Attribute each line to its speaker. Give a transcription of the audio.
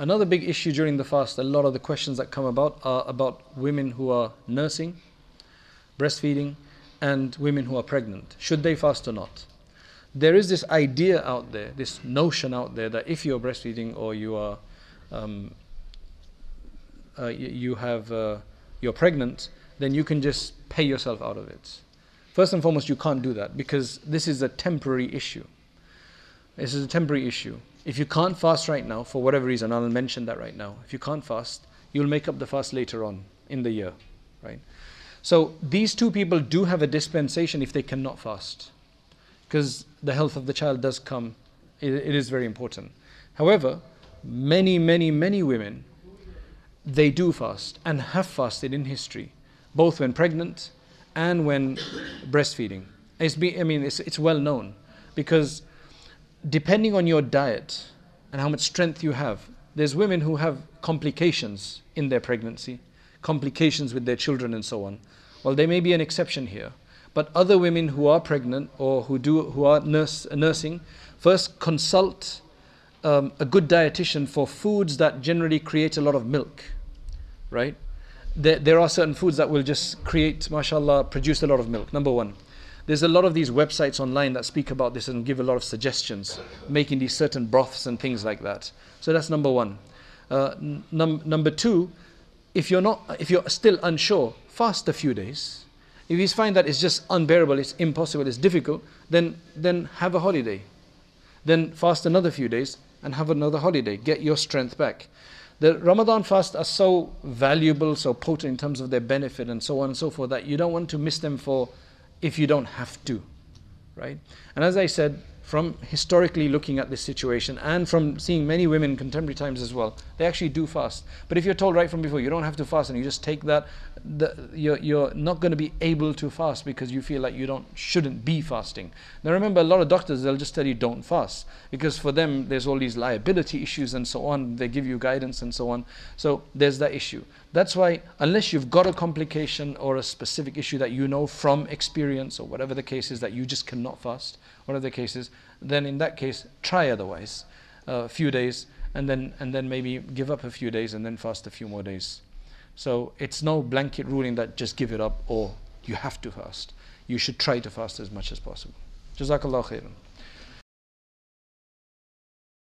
Speaker 1: Another big issue during the fast, a lot of the questions that come about are about women who are nursing, breastfeeding, and women who are pregnant. Should they fast or not? There is this idea out there, this notion out there, that if you're breastfeeding or you are you're pregnant, then you can just pay yourself out of it. First and foremost, you can't do that, because this is a temporary issue. This is a temporary issue. If you can't fast right now, for whatever reason, I'll mention that right now. If you can't fast, you'll make up the fast later on in the year, right? So these two people do have a dispensation if they cannot fast, because the health of the child does come, it is very important. However, many women, they do fast and have fasted in history, both when pregnant and when breastfeeding. It's well known, because depending on your diet and how much strength you have, there's women who have complications in their pregnancy, complications with their children and so on. Well, there may be an exception here, but other women who are pregnant or who are nursing, first consult a good dietitian for foods that generally create a lot of milk, right? There are certain foods that will just create, mashallah, produce a lot of milk, number one. There's a lot of these websites online that speak about this and give a lot of suggestions, making these certain broths and things like that. So that's number one. Number two, if you're still unsure, fast a few days. If you find that it's just unbearable, it's impossible, it's difficult, then have a holiday. Then fast another few days and have another holiday. Get your strength back. The Ramadan fasts are so valuable, so potent in terms of their benefit and so on and so forth, that you don't want to miss them for if you don't have to, right? And as I said, from historically looking at this situation and from seeing many women in contemporary times as well, they actually do fast. But if you're told right from before you don't have to fast and you just take that, you're not going to be able to fast because you feel like you shouldn't be fasting. Now remember, a lot of doctors, they'll just tell you don't fast, because for them there's all these liability issues and so on. They give you guidance and so on. So there's that issue. That's why, unless you've got a complication or a specific issue that you know from experience, or whatever the case is, that you just cannot fast, whatever the case is, then in that case try otherwise, a few days, and then maybe give up a few days and then fast a few more days. So it's no blanket ruling that just give it up or you have to fast. You should try to fast as much as possible. Jazakallah khairan.